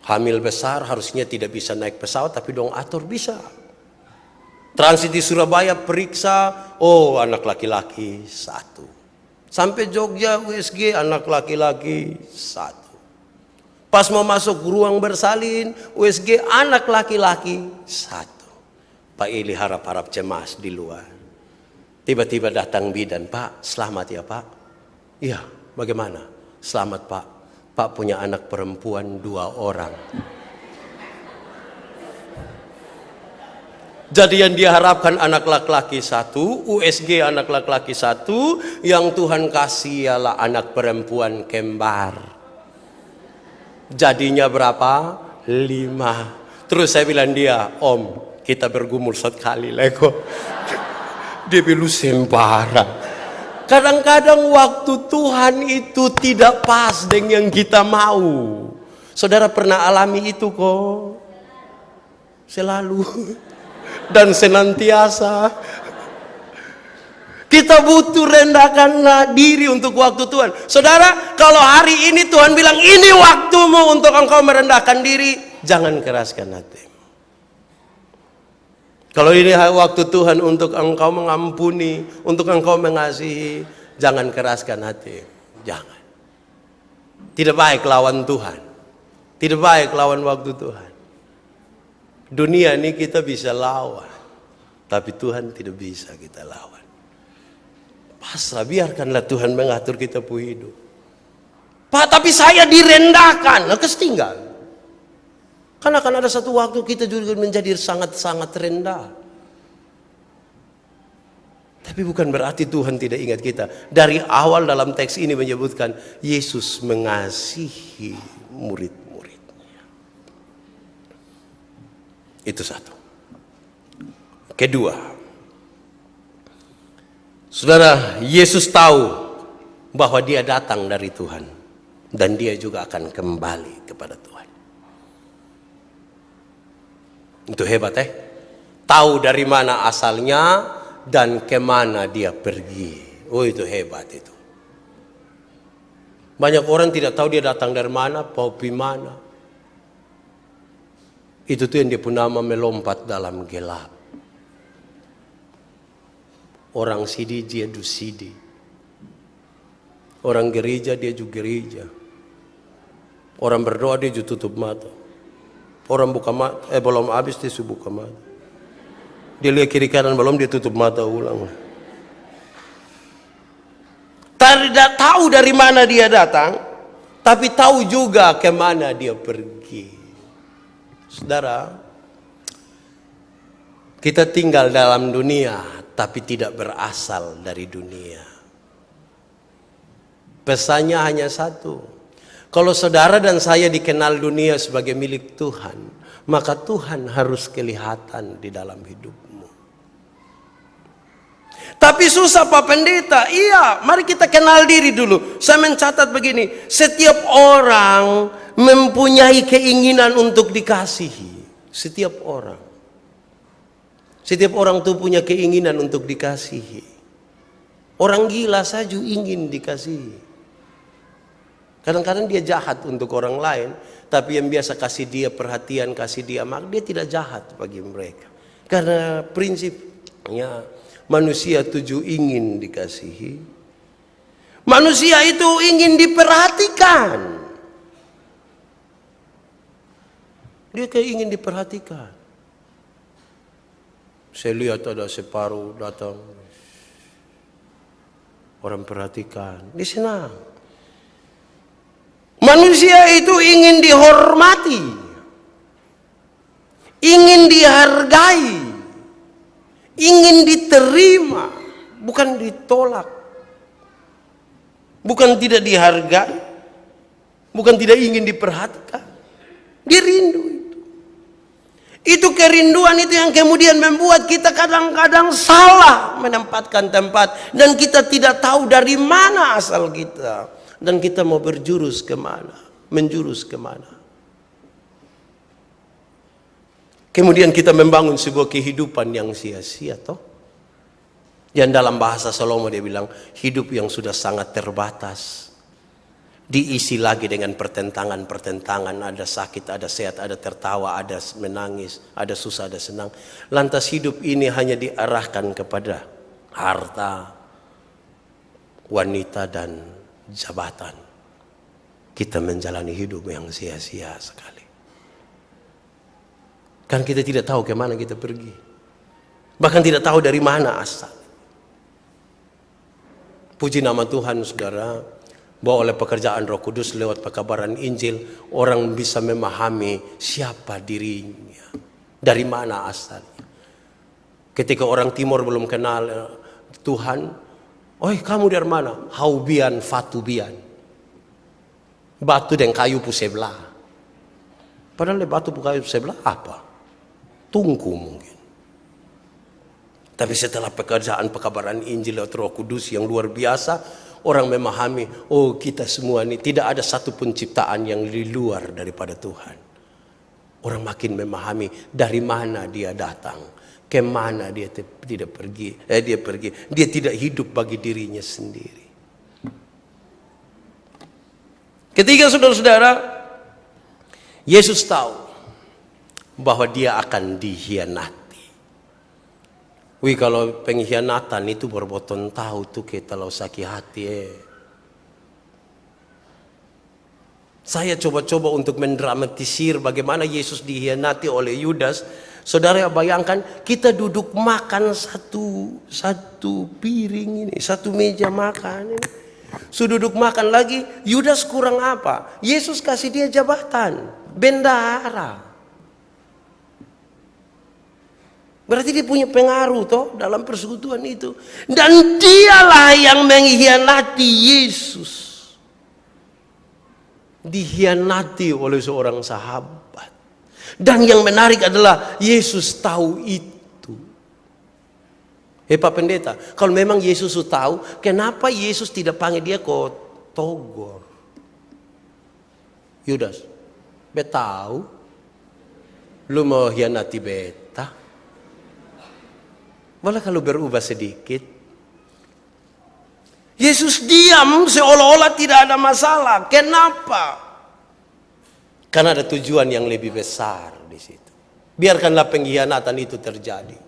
Hamil besar harusnya tidak bisa naik pesawat, tapi dong atur bisa. Transit di Surabaya periksa, oh anak laki-laki 1. Sampai Jogja USG anak laki-laki 1. Pas mau masuk ruang bersalin, USG anak laki-laki 1. Pak Eli harap-harap cemas di luar. Tiba-tiba datang bidan, "Pak, selamat ya Pak." "Iya, bagaimana?" "Selamat Pak, Pak punya anak perempuan 2 orang." Jadi yang diharapkan anak laki-laki 1, USG anak laki-laki 1, yang Tuhan kasih ialah anak perempuan kembar. Jadinya berapa? 5. Terus saya bilang dia, "Om, kita bergumul sekali lego." Dia bilang, "Sembarang." Kadang-kadang waktu Tuhan itu tidak pas dengan yang kita mau. Saudara pernah alami itu kok? Selalu. Dan senantiasa. Kita butuh rendahkanlah diri untuk waktu Tuhan. Saudara, kalau hari ini Tuhan bilang, "Ini waktumu untuk engkau merendahkan diri," jangan keraskan hatimu. Kalau ini waktu Tuhan untuk engkau mengampuni, untuk engkau mengasihi, jangan keraskan hati. Jangan. Tidak baik lawan Tuhan. Tidak baik lawan waktu Tuhan. Dunia ini kita bisa lawan, tapi Tuhan tidak bisa kita lawan. Pasrah, biarkanlah Tuhan mengatur kita pu hidup. "Pak, tapi saya direndahkan." Nah, kesetinggal. Karena akan ada satu waktu kita juga menjadi sangat-sangat rendah. Tapi bukan berarti Tuhan tidak ingat kita. Dari awal dalam teks ini menyebutkan Yesus mengasihi murid-muridnya. Itu satu. Kedua, saudara, Yesus tahu bahwa dia datang dari Tuhan. Dan dia juga akan kembali kepada Tuhan. Itu hebat Tahu dari mana asalnya dan kemana dia pergi. Oh, itu hebat itu. Banyak orang tidak tahu dia datang dari mana, mau pergi mana. Itu tuh yang dia pun nama melompat dalam gelap. Orang sidi dia du sidi. Orang gereja dia juga gereja. Orang berdoa dia juga tutup mata. Orang buka mata, belum habis dia buka mata. Dia lihat kiri kanan belum dia tutup mata ulang. Tidak tahu dari mana dia datang, tapi tahu juga kemana dia pergi. Saudara, kita tinggal dalam dunia, tapi tidak berasal dari dunia. Pesannya hanya satu. Kalau saudara dan saya dikenal dunia sebagai milik Tuhan, maka Tuhan harus kelihatan di dalam hidupmu. Tapi susah Pak Pendeta. Iya, mari kita kenal diri dulu. Saya mencatat begini, setiap orang mempunyai keinginan untuk dikasihi. Setiap orang. Setiap orang itu punya keinginan untuk dikasihi. Orang gila saja ingin dikasihi. Kadang-kadang dia jahat untuk orang lain, tapi yang biasa kasih dia perhatian, kasih dia makan, dia tidak jahat bagi mereka. Karena prinsipnya manusia tujuh ingin dikasihi. Manusia itu ingin diperhatikan. Dia kayak ingin diperhatikan. Saya lihat ada separuh datang, orang perhatikan, dia senang. Manusia itu ingin dihormati, ingin dihargai, ingin diterima, bukan ditolak, bukan tidak dihargai, bukan tidak ingin diperhatikan. Dia rindu itu. Itu kerinduan itu yang kemudian membuat kita kadang-kadang salah menempatkan tempat, dan kita tidak tahu dari mana asal kita. Dan kita mau berjurus kemana, menjurus kemana. Kemudian kita membangun sebuah kehidupan yang sia-sia toh. Yang dalam bahasa Salomo dia bilang, hidup yang sudah sangat terbatas. Diisi lagi dengan pertentangan-pertentangan, ada sakit, ada sehat, ada tertawa, ada menangis, ada susah, ada senang. Lantas hidup ini hanya diarahkan kepada harta, wanita, dan jabatan. Kita menjalani hidup yang sia-sia sekali. Kan kita tidak tahu kemana kita pergi. Bahkan tidak tahu dari mana asal. Puji nama Tuhan saudara, bahwa oleh pekerjaan Roh Kudus lewat pekabaran Injil, orang bisa memahami siapa dirinya, dari mana asalnya. Ketika orang timur belum kenal Tuhan, "Oi, kamu dari mana?" "Haubian fatubian." Batu dan kayu pu sebelah. Padahal batu pu kayu sebelah apa? Tungku mungkin. Tapi setelah pekerjaan pekabaran Injil lewat Roh Kudus yang luar biasa, orang memahami, oh kita semua ini tidak ada satupun ciptaan yang di luar daripada Tuhan. Orang makin memahami dari mana dia datang, kemana dia tidak pergi. Dia tidak hidup bagi dirinya sendiri. Ketiga, saudara-saudara, Yesus tahu bahwa dia akan dikhianati. Kalau pengkhianatan itu berboton tahu tuh kita lau sakit hati. Saya coba-coba untuk mendramatisir bagaimana Yesus dikhianati oleh Yudas. Saudara bayangkan kita duduk makan satu piring ini, satu meja makan ini. Sudah duduk makan lagi, Yudas kurang apa? Yesus kasih dia jabatan bendahara. Berarti dia punya pengaruh toh dalam persekutuan itu. Dan dialah yang mengkhianati Yesus. Dikhianati oleh seorang sahabat. Dan yang menarik adalah Yesus tahu itu. Pak Pendeta, kalau memang Yesus tahu, kenapa Yesus tidak panggil dia kok togor? Yudas, tahu lu mau hianati beta? Malah kalau berubah sedikit. Yesus diam seolah-olah tidak ada masalah. Kenapa? Karena ada tujuan yang lebih besar di situ. Biarkanlah pengkhianatan itu terjadi.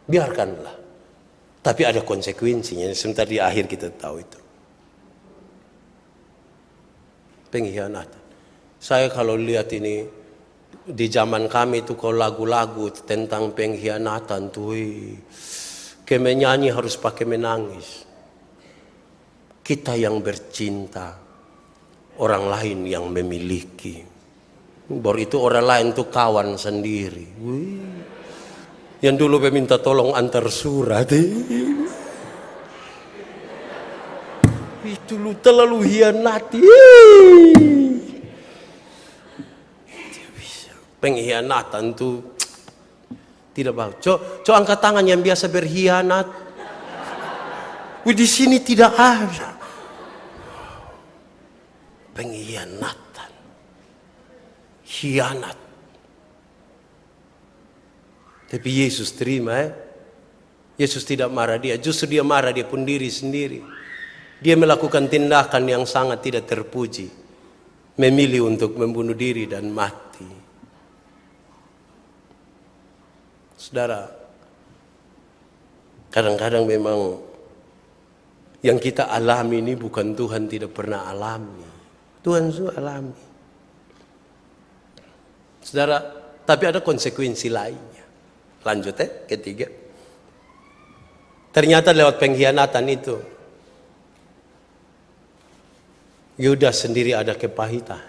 Biarkanlah. Tapi ada konsekuensinya. Sebentar di akhir kita tahu itu. Pengkhianatan. Saya kalau lihat ini, di zaman kami itu kalau lagu-lagu tentang pengkhianatan tuh, menyanyi harus pakai menangis. Kita yang bercinta, orang lain yang memiliki. Baru itu orang lain tuh kawan sendiri. Yang dulu meminta tolong antar surat. Itu lu terlalu hianati. Pengkhianatan tuh tidak bagus. Coba angkat tangan yang biasa berkhianat. Di sini tidak ada. Pengkhianatan, khianat. Tapi Yesus terima. Yesus tidak marah dia. Justru dia marah dia pun diri sendiri. Dia melakukan tindakan yang sangat tidak terpuji. Memilih untuk membunuh diri dan mati. Saudara, kadang-kadang memang yang kita alami ini bukan Tuhan tidak pernah alami. Tuhan sudah alami. Saudara, tapi ada konsekuensi lainnya. Lanjut ketiga. Ternyata lewat pengkhianatan itu, Yudas sendiri ada kepahitan.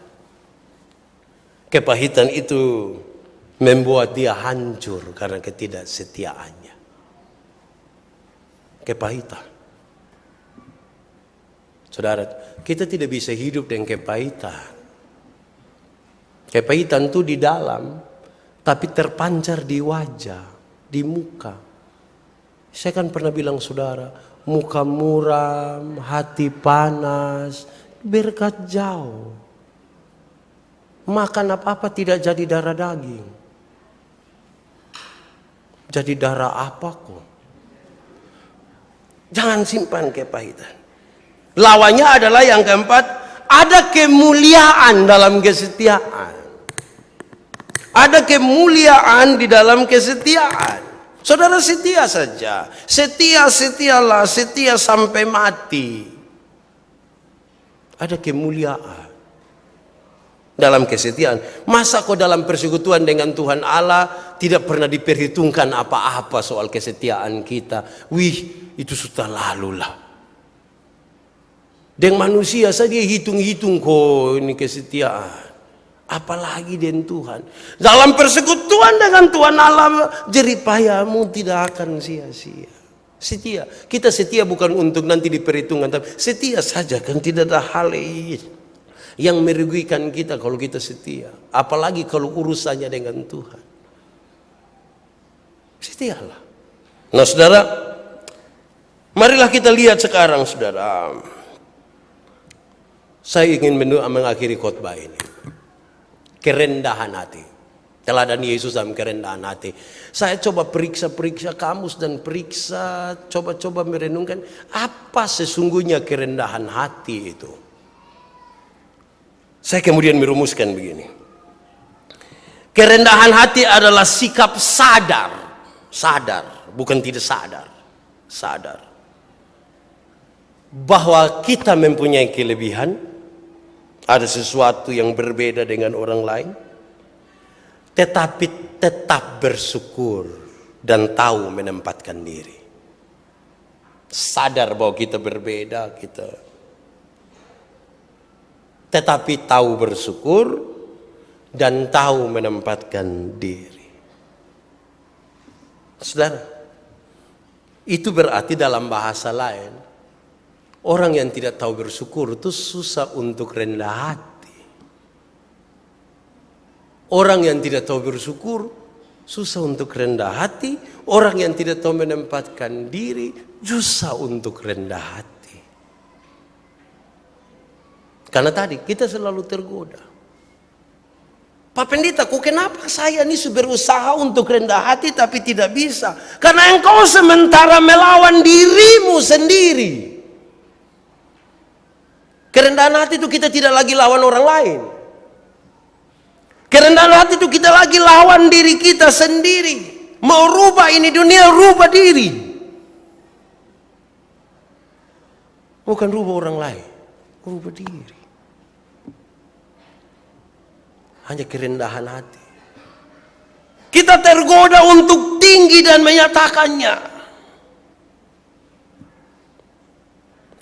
Kepahitan itu membuat dia hancur karena ketidaksetiaannya. Kepahitan. Saudara, kita tidak bisa hidup dengan kepahitan. Kepahitan itu di dalam, tapi terpancar di wajah, di muka. Saya kan pernah bilang saudara, muka muram, hati panas, berkat jauh. Makan apa-apa tidak jadi darah daging. Jadi darah apa kok? Jangan simpan kepahitan. Lawannya adalah yang keempat, ada kemuliaan dalam kesetiaan. Ada kemuliaan di dalam kesetiaan. Saudara setia saja. Setialah, setia sampai mati. Ada kemuliaan. dalam kesetiaan. Masa kau dalam persekutuan dengan Tuhan Allah tidak pernah diperhitungkan apa-apa soal kesetiaan kita? Wih, itu sudah lalu lah. Dengan manusia saja hitung-hitung kok ini kesetiaan. Apalagi dengan Tuhan. Dalam persekutuan dengan Tuhan Allah, jeripayamu tidak akan sia-sia. Setia. Kita setia bukan untuk nanti diperhitungkan, tapi setia saja, kan tidak ada hal yang merugikan kita kalau kita setia. Apalagi kalau urusannya dengan Tuhan. Setialah. Nah saudara, marilah kita lihat sekarang saudara. Saya ingin mengakhiri khotbah ini. Kerendahan hati. Teladan Yesus dalam kerendahan hati. Saya coba periksa kamus dan coba merenungkan apa sesungguhnya kerendahan hati itu. Saya kemudian merumuskan begini. Kerendahan hati adalah sikap sadar, bukan tidak sadar. Bahwa kita mempunyai kelebihan, ada sesuatu yang berbeda dengan orang lain, tetapi tetap bersyukur dan tahu menempatkan diri. Sadar bahwa kita berbeda, tetapi tahu bersyukur dan tahu menempatkan diri. Saudara, itu berarti dalam bahasa lain, orang yang tidak tahu bersyukur itu susah untuk rendah hati. Orang yang tidak tahu bersyukur susah untuk rendah hati. Orang yang tidak tahu menempatkan diri susah untuk rendah hati. Karena tadi kita selalu tergoda. Pak Pendeta, kok kenapa saya ini berusaha untuk rendah hati tapi tidak bisa? Karena engkau sementara melawan dirimu sendiri. Kerendahan hati itu kita tidak lagi lawan orang lain. Kerendahan hati itu kita lagi lawan diri kita sendiri. Mau rubah ini dunia, rubah diri. Bukan rubah orang lain, rubah diri. Hanya kerendahan hati. Kita tergoda untuk tinggi dan menyatakannya.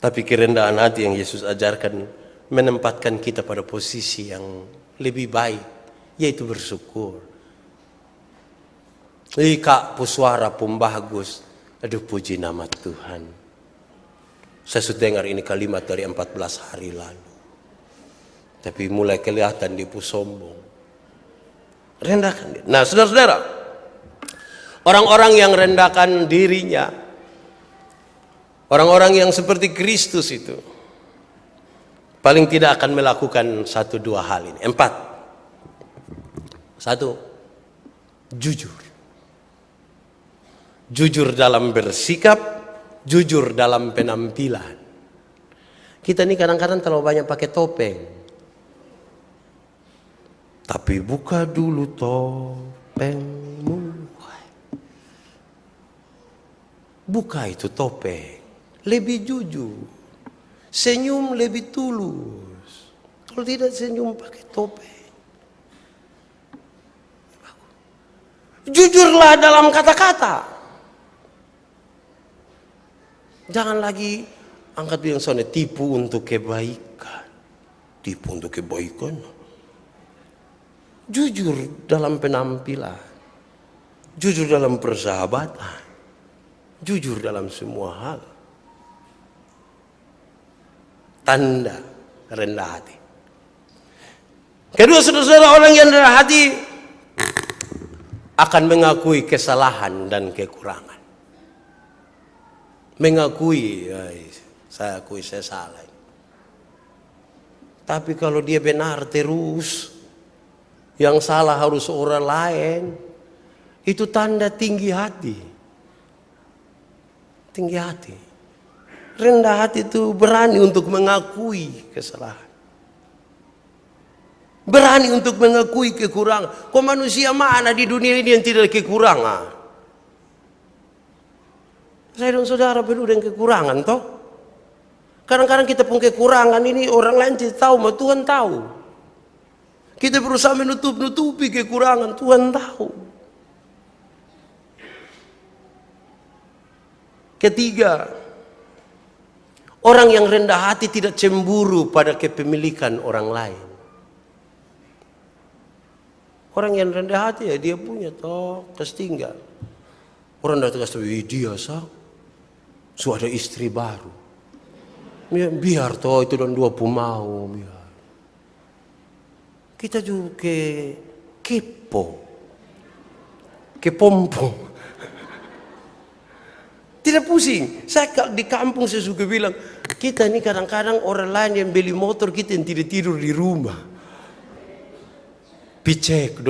Tapi kerendahan hati yang Yesus ajarkan menempatkan kita pada posisi yang lebih baik, yaitu bersyukur. Kak Puswara pun bagus. Aduh, puji nama Tuhan. Saya sudah dengar ini kalimat dari 14 hari lalu. Tapi mulai kelihatan dia pun sombong. Rendahkan diri. Nah saudara-saudara, orang-orang yang rendahkan dirinya, orang-orang yang seperti Kristus itu paling tidak akan melakukan 1-2 hal ini. 4. 1. Jujur. Jujur dalam bersikap, jujur dalam penampilan. Kita ini kadang-kadang terlalu banyak pakai topeng. Tapi buka dulu topengmu. Buka itu topeng. Lebih jujur. Senyum lebih tulus. Kalau tidak senyum pakai topeng. Jujurlah dalam kata-kata. Jangan lagi angkat yang soalnya tipu untuk kebaikan. Tipu untuk kebaikan. Jujur dalam penampilan. Jujur dalam persahabatan. Jujur dalam semua hal. Tanda rendah hati. Kedua, saudara-saudara, orang yang rendah hati akan mengakui kesalahan dan kekurangan. Mengakui, saya akui saya salah. Tapi kalau dia benar terus, yang salah harus orang lain, itu tanda tinggi hati. Tinggi hati. Rendah hati itu berani untuk mengakui kesalahan. Berani untuk mengakui kekurangan. Kok manusia mana di dunia ini yang tidak kekurangan? Saya dan saudara perlu dengan kekurangan toh. Kadang-kadang kita pun kekurangan ini orang lain tidak tahu, Tuhan tahu. Kita berusaha menutupi kekurangan, Tuhan tahu. Ketiga, orang yang rendah hati tidak cemburu pada kepemilikan orang lain. Orang yang rendah hati ya dia punya toh, terus tinggal. Orang datang ke dia ada istri baru. Biar toh itu dan dua pumau biar. Kita juga kepompong. Tidak pusing. Saya di kampung saya suka bilang, kita ini kadang-kadang orang lain yang beli motor, kita yang tidak tidur di rumah. Cek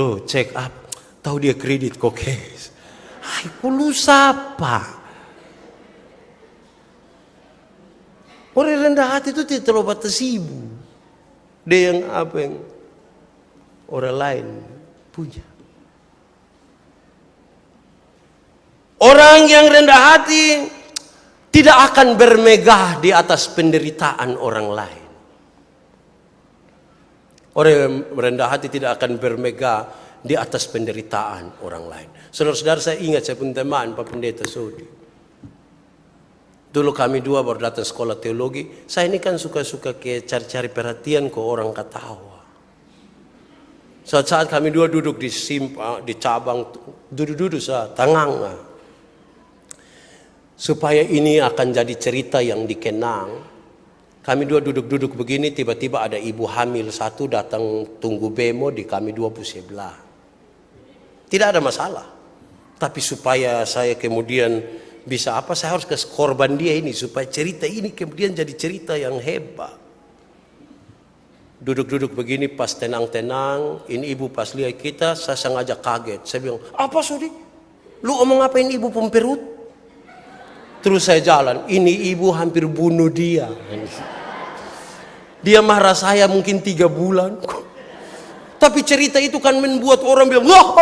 up. Tahu dia kredit kokes. Hai, lu siapa? Orang rendah hati itu tidak terlalu tersibu. Dia yang apa yang orang lain punya. Orang yang rendah hati tidak akan bermegah di atas penderitaan orang lain. Orang yang rendah hati tidak akan bermegah di atas penderitaan orang lain. Saudara-saudara, saya ingat saya punya teman Pak Pendeta Sodi. Dulu kami dua baru datang sekolah teologi. Saya ini kan suka-suka cari-cari perhatian ke orang ketawa. Saat kami dua duduk di cabang, duduk saat tangang. Supaya ini akan jadi cerita yang dikenang. Kami dua duduk-duduk begini, tiba-tiba ada ibu hamil satu datang tunggu bemo di kami dua sebelah. Tidak ada masalah. Tapi supaya saya kemudian bisa saya harus ke korban dia ini. Supaya cerita ini kemudian jadi cerita yang hebat. Duduk-duduk begini pas tenang-tenang. Ini ibu pas lihat kita, saya sengaja kaget. Saya bilang, apa Sudi? Lu omong apa ini ibu pemperut? Terus saya jalan, ini ibu hampir bunuh dia. Dia marah saya mungkin 3 bulan. Tapi cerita itu kan membuat orang bilang, wah.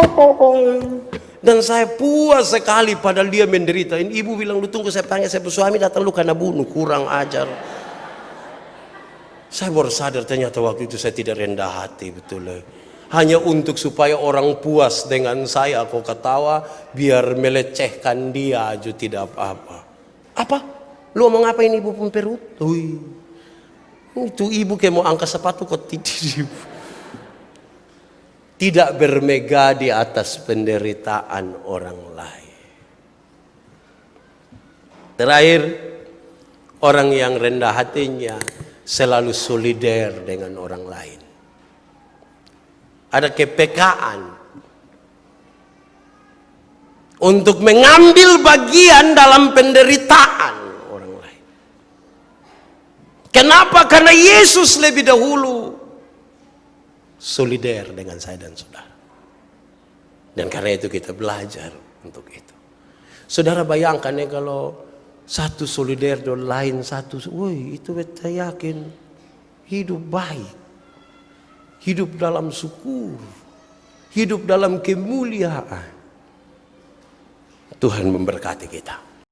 Dan saya puas sekali padahal dia menderita. Ini ibu bilang, lu tunggu saya panggil saya suami datang lu karena bunuh, kurang ajar. Saya baru sadar ternyata waktu itu saya tidak rendah hati betul. Hanya untuk supaya orang puas dengan saya, aku ketawa, biar melecehkan dia aja tidak apa-apa. Apa? Lu omong apa ini ibu pemperut? Itu ibu kayak mau angkat sepatu kok tidur. Tidak bermegah di atas penderitaan orang lain. Terakhir, orang yang rendah hatinya selalu solider dengan orang lain. Ada kepekaan untuk mengambil bagian dalam penderitaan orang lain. Kenapa? Karena Yesus lebih dahulu solider dengan saya dan saudara. Dan karena itu kita belajar untuk itu. Saudara bayangkan ya kalau satu solider dan lain satu, itu saya yakin hidup baik. Hidup dalam syukur. Hidup dalam kemuliaan. Tuhan memberkati kita.